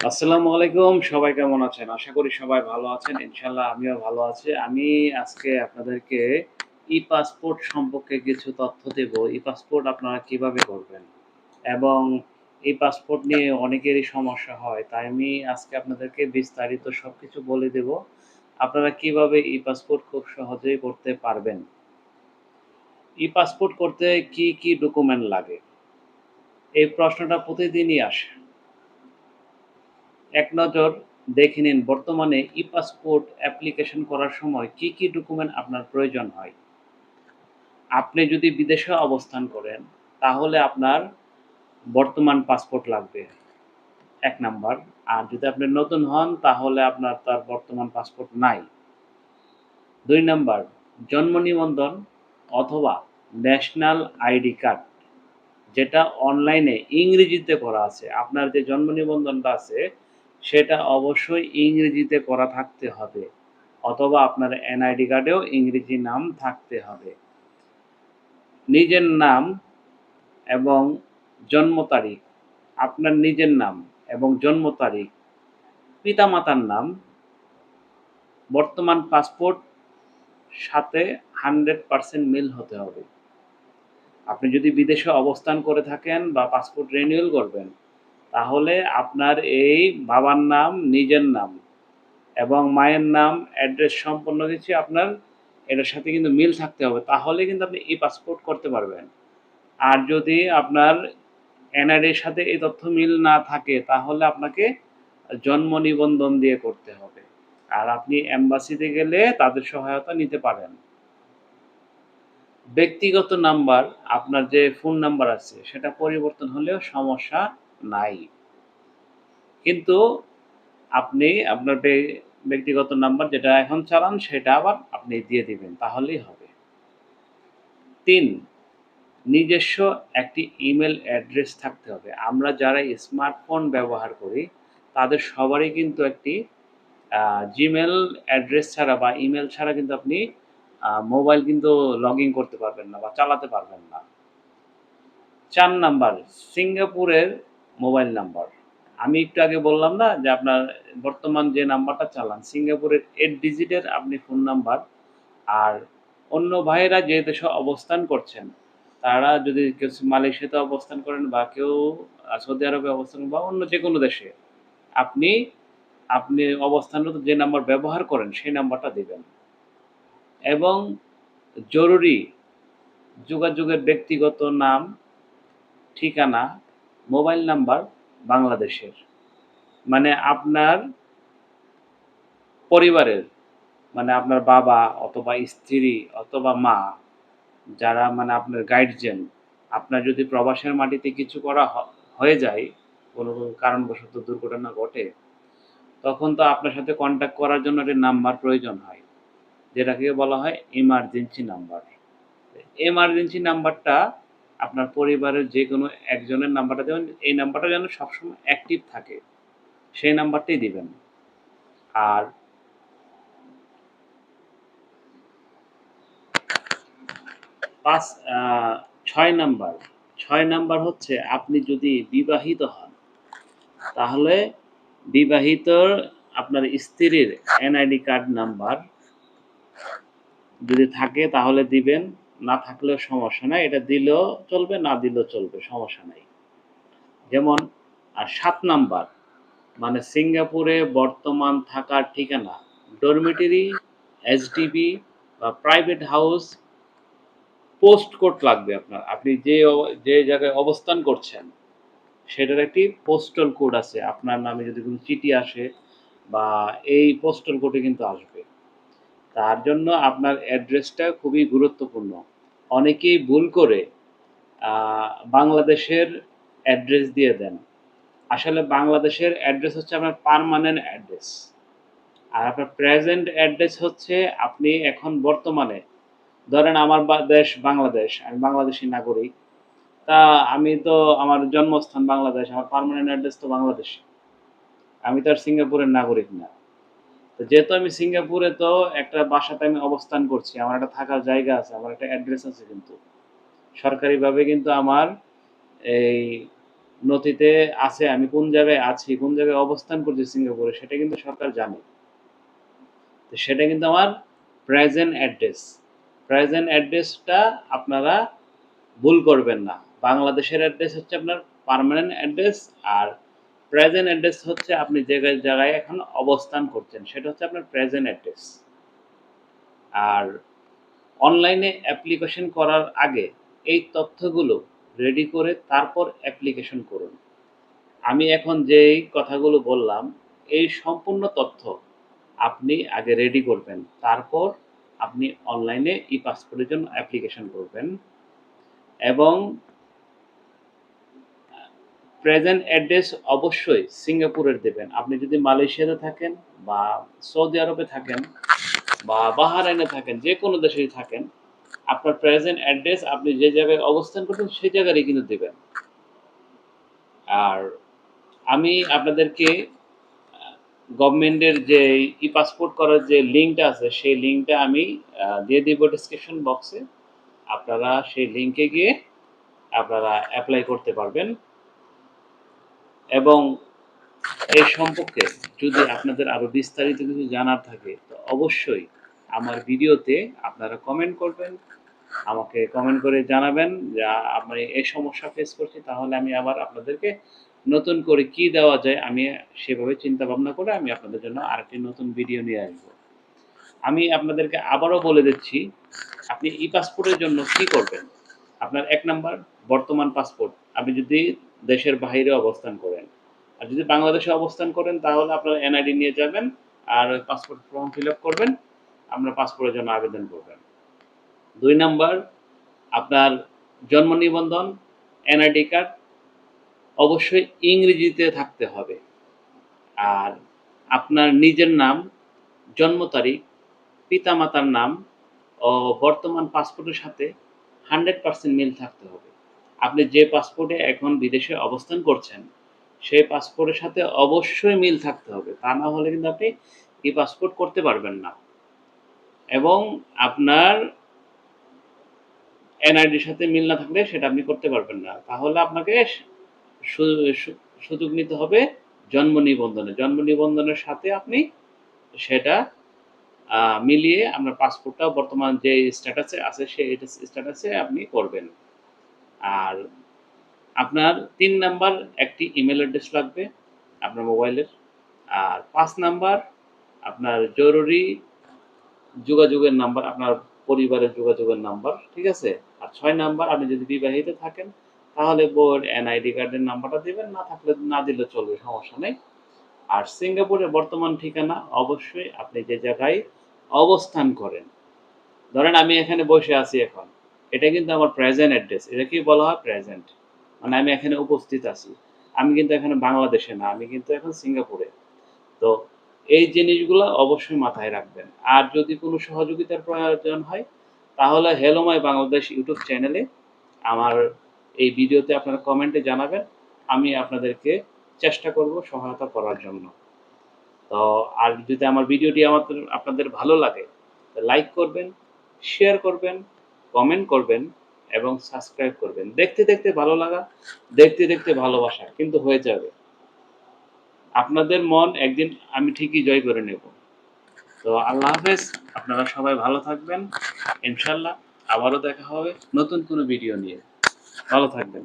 আসসালামু আলাইকুম। সবাই কেমন আছেন? আশা করি সবাই ভালো আছেন। ইনশাআল্লাহ আমিও ভালো আছি। আমি আজকে আপনাদেরকে ই-পাসপোর্ট সম্পর্কে কিছু তথ্য দেব। ই-পাসপোর্ট আপনারা কিভাবে করবেন? এবং এই পাসপোর্ট নিয়ে অনেকেরই সমস্যা হয়। তাই আমি আজকে আপনাদেরকে বিস্তারিত সবকিছু বলে দেব। আপনারা কিভাবে ই-পাসপোর্ট খুব সহজেই করতে পারবেন। ই-পাসপোর্ট করতে কি ডকুমেন্ট লাগে? এই প্রশ্নটা প্রতিদিনই আসে। এক নজর দেখে নিন বর্তমানে ই-পাসপোর্ট অ্যাপ্লিকেশন করার সময় কি ডকুমেন্ট আপনার প্রয়োজন হয়। আপনি যদি বিদেশে অবস্থান করেন, তাহলে আপনার বর্তমান পাসপোর্ট লাগবে ১ নাম্বার। আর যদি আপনি নতুন হন, তাহলে আপনার তার বর্তমান পাসপোর্ট নাই। ২ নাম্বার জন্ম নিবন্ধন অথবা ন্যাশনাল আইডি কার্ড, যেটা অনলাইনে ইংরেজিতে করা আছে। আপনার যে জন্ম নিবন্ধনটা আছে, সেটা অবশ্যই ইংরেজিতে করা থাকতে হবে। অথবা আপনার এনআইডি কার্ডেও ইংরেজি নাম থাকতে হবে। নিজের নাম এবং জন্ম তারিখ, আপনার নিজের নাম এবং জন্ম তারিখ, পিতামাতার নাম, বর্তমান পাসপোর্ট সাথে 100% মিল হতে হবে। আপনি যদি বিদেশে অবস্থান করে থাকেন বা পাসপোর্ট রিনিউয়াল করবেন, তাহলে আপনার এই বাবার নাম, নিজের নাম এবং মায়ের নাম, অ্যাড্রেস সম্পূর্ণ কিছু আপনার এটার সাথে কিন্তু মিল থাকতে হবে। তাহলে কিন্তু আপনি ই-পাসপোর্ট করতে পারবেন। আর যদি আপনার এনআইডির সাথে এই তথ্য মিল না থাকে, তাহলে আপনাকে জন্ম নিবন্ধন দিয়ে করতে হবে। আর আপনি এম্বাসিতে গেলে তাদের সহায়তা নিতে পারেন। ব্যক্তিগত নাম্বার, আপনার যে ফোন নাম্বার আছে সেটা পরিবর্তন হলেও সমস্যা নাই। কিন্তু আপনি আপনার ব্যক্তিগত নাম্বার যেটা এখন চালান সেটা আবার আপনি দিয়ে দিবেন, তাহলেই হবে। ৩, নিজস্ব একটি ইমেইল অ্যাড্রেস থাকতে হবে। আমরা যারা স্মার্টফোন ব্যবহার করি, তাদের সবারই কিন্তু একটি জিমেইল অ্যাড্রেস ছাড়া বা ইমেইল ছাড়া কিন্তু আপনি মোবাইল কিন্তু লগইন করতে পারবেন না বা চালাতে পারবেন না। ৪ নাম্বার সিঙ্গাপুরের মোবাইল নাম্বার। আমি একটু আগে বললাম না যে আপনার বর্তমান যে নাম্বারটা চালান, সিঙ্গাপুরের ৮ ডিজিটের আপনি ফোন নাম্বার। আর অন্য ভাইয়েরা যে দেশে অবস্থান করছেন, তারা যদি কেউ মালয়েশিয়াতে অবস্থান করেন বা কেউ সৌদি আরবে অবস্থান বা অন্য যেকোনো দেশে, আপনি আপনি অবস্থানরত যে নাম্বার ব্যবহার করেন, সেই নাম্বারটা দিবেন। এবং জরুরি যোগাযোগের ব্যক্তিগত নাম, ঠিকানা, মোবাইল নাম্বার বাংলাদেশের। মানে আপনার পরিবারের, মানে আপনার বাবা অথবা স্ত্রী অথবা মা, যারা মানে আপনার গার্ডিয়ান, আপনার যদি প্রবাসের মাটিতে কিছু করা হয়ে যায়, কোনো কারণবশত দুর্ঘটনা ঘটে, তখন তো আপনার সাথে কনট্যাক্ট করার জন্য একটা নাম্বার প্রয়োজন হয়, যেটাকে বলা হয় এমার্জেন্সি নাম্বার। এমার্জেন্সি নাম্বারটা আপনার পরিবারের যেকোনো একজনের নাম্বারটা দেবেন। এই নাম্বারটা যেন সবসময় অ্যাক্টিভ থাকে, সেই নাম্বারটাই দিবেন। আর ৫ আ ৬ নাম্বার, ৬ নাম্বার হচ্ছে আপনি যদি বিবাহিত হন, তাহলে বিবাহিতর আপনার স্ত্রীর এনআইডি কার্ড নাম্বার যদি থাকে তাহলে দিবেন, না থাকলেও সমস্যা নাই। এটা দিলেও চলবে, না দিলেও চলবে, সমস্যা নাই। যেমন ৭ নাম্বার মানে সিঙ্গাপুরে বর্তমান থাকার ঠিকানা, ডরমিটরি, এসডিবি বা প্রাইভেট হাউস, পোস্ট কোড লাগবে আপনার। আপনি যে জায়গায় অবস্থান করছেন, সেটার একটি পোস্টাল কোড আছে। আপনার নামে যদি কোনো চিঠি আসে বা এই পোস্টাল কোডে কিন্তু আসবে। তার জন্য আপনার অ্যাড্রেসটা খুবই গুরুত্বপূর্ণ। অনেকেই ভুল করে আ বাংলাদেশের অ্যাড্রেস দিয়ে দেন। আসলে বাংলাদেশের অ্যাড্রেস হচ্ছে আপনার পার্মানেন্ট অ্যাড্রেস। আর আপনার প্রেজেন্ট অ্যাড্রেস হচ্ছে আপনি এখন বর্তমানে, ধরেন আমার দেশ বাংলাদেশ, আমি বাংলাদেশী নাগরিক। তা আমি তো আমার জন্মস্থান বাংলাদেশ, আমার পার্মানেন্ট অ্যাড্রেস তো বাংলাদেশে। আমি তো আর সিঙ্গাপুরের নাগরিক না। তো যেহেতু আমি সিঙ্গাপুরে তো একটা বাসাতে আমি অবস্থান করছি, আমার একটা থাকার জায়গা আছে, আমার একটা অ্যাড্রেস আছে কিন্তু। সরকারিভাবে কিন্তু আমার এই নথিতে আছে আমি কোন জায়গায় আছি, কোন জায়গায় অবস্থান করছি সিঙ্গাপুরে সেটা কিন্তু সরকার জানে। তো সেটা কিন্তু আমার প্রেজেন্ট অ্যাড্রেস। প্রেজেন্ট অ্যাড্রেসটা আপনারা ভুল করবেন না। বাংলাদেশের অ্যাড্রেস হচ্ছে আপনার পার্মানেন্ট অ্যাড্রেস, আর প্রেজেন্ট অ্যাড্রেস হচ্ছে আপনি যে জায়গায় এখন অবস্থান করছেন সেটা হচ্ছে আপনার প্রেজেন্ট অ্যাড্রেস। আর অনলাইনে অ্যাপ্লিকেশন করার আগে এই তথ্যগুলো রেডি করে তারপর অ্যাপ্লিকেশন করুন। আমি এখন যেই কথাগুলো বললাম এই সম্পূর্ণ তথ্য আপনি আগে রেডি করবেন। তারপর আপনি অনলাইনে ই-পাসপোর্টের জন্য অ্যাপ্লিকেশন করবেন এবং প্রেজেন্ট অ্যাড্রেস অবশ্যই সিঙ্গাপুরের দেবেন। আপনি যদি মালয়েশিয়াতে থাকেন বা সৌদি আরবে থাকেন বা বাহরাইনে থাকেন, যে কোনো দেশেই থাকেন, আপনার প্রেজেন্ট অ্যাড্রেস আপনি যে জায়গায় অবস্থান করছেন সেই জায়গারই কিন্তু দেবেন। আর আমি আপনাদেরকে গভর্নমেন্টের যে ই-পাসপোর্ট করার যে লিঙ্কটা আছে সেই লিঙ্কটা আমি দিয়ে দিব ডেসক্রিপশন বক্সে। আপনারা সেই লিঙ্কে গিয়ে আপনারা অ্যাপ্লাই করতে পারবেন এবং এই সম্পর্কে যদি আপনাদের আরো বিস্তারিত কিছু জানার থাকে তো অবশ্যই আমার ভিডিওতে আপনারা কমেন্ট করবেন। আমাকে কমেন্ট করে জানাবেন যে আমি এই সমস্যা ফেস করছি, তাহলে আমি আবার আপনাদেরকে নতুন করে কি দেওয়া যায় আমি সেভাবে চিন্তা ভাবনা করে আমি আপনাদের জন্য আরেকটি নতুন ভিডিও নিয়ে আসবো। আমি আপনাদেরকে আবারও বলে দিচ্ছি, আপনি ই-পাসপোর্টের জন্য কি করবেন? আপনার ১ নাম্বার বর্তমান পাসপোর্ট। আপনি যদি দেশের বাহিরে অবস্থান করেন। আর যদি বাংলাদেশে অবস্থান করেন তাহলে আপনার এনআইডি নিয়ে যাবেন আর পাসপোর্ট ফর্ম ফিল আপ করবেন। আপনার পাসপোর্টের জন্য আবেদন করবেন। ২ নাম্বার আপনার জন্ম নিবন্ধন, এনআইডি কার্ড অবশ্যই ইংরেজিতে থাকতে হবে। আর আপনার নিজের নাম, জন্ম তারিখ, পিতামাতার নাম ও বর্তমান পাসপোর্টের সাথে 100% মিল থাকতে হবে। আপনি যে পাসপোর্টে এখন বিদেশে অবস্থান করছেন, সেই পাসপোর্টের সাথে অবশ্যই মিল থাকতে হবে। তা না হলে কিন্তু আপনি ই-পাসপোর্ট করতে পারবেন না। এবং আপনার এনআইডির সাথে মিল না থাকলে সেটা আপনি করতে পারবেন না। তাহলে আপনাকে সু সু সুযোগ নিতে হবে জন্ম নিবন্ধনে। জন্ম নিবন্ধনের সাথে আপনি সেটা মিলিয়ে আপনার পাসপোর্টটা বর্তমান যে স্ট্যাটাসে আছে সেই স্ট্যাটাসে আপনি করবেন। আর আপনার ৩ নাম্বার একটি ইমেইল অ্যাড্রেস লাগবে আপনার মোবাইলের। আর ৫ নাম্বার আপনার জরুরি যোগাযোগের নাম্বার, আপনার পরিবারের যোগাযোগের নাম্বার, ঠিক আছে? আর ৬ নাম্বার আপনি যদি বিবাহিত থাকেন তাহলে বউয়ের এনআইডি কার্ডের নাম্বারটা দিবেন, না থাকলে না দিলে চলবে, সমস্যা নেই। আর সিঙ্গাপুরের বর্তমান ঠিকানা অবশ্যই আপনি যে জায়গায় অবস্থান করেন। ধরেন আমি এখানে বসে আছি এখন। এটা কিন্তু আমার প্রেজেন্ট অ্যাড্রেস। এটাকেই বলা হয় প্রেজেন্ট। মানে আমি এখানে উপস্থিত আছি। আমি কিন্তু এখানে বাংলাদেশে না, আমি কিন্তু এখন সিঙ্গাপুরে। তো এই জিনিসগুলা অবশ্যই মাথায় রাখবেন। আর যদি কোনো সহযোগিতার প্রয়োজন হয় তাহলে হ্যালো মাই বাংলাদেশ ইউটিউব চ্যানেলে আমার এই ভিডিওতে আপনারা কমেন্টে জানাবেন। আমি আপনাদেরকে চেষ্টা করব সহায়তা করার জন্য। তো আর যদি আমার ভিডিওটি আপনাদের ভালো লাগে লাইক করবেন, শেয়ার করবেন, কমেন্ট করবেন এবং সাবস্ক্রাইব করবেন। দেখতে, দেখতে ভালো লাগা, দেখতে, দেখতে ভালোবাসা কিন্তু হয়ে যাবে। আপনাদের মন একদিন আমি ঠিকই জয় করে নেব। তো আল্লাহ হাফেজ। আপনারা সবাই ভালো থাকবেন। ইনশাআল্লাহ আবারও দেখা হবে নতুন কোনো ভিডিও নিয়ে। ভালো থাকবেন।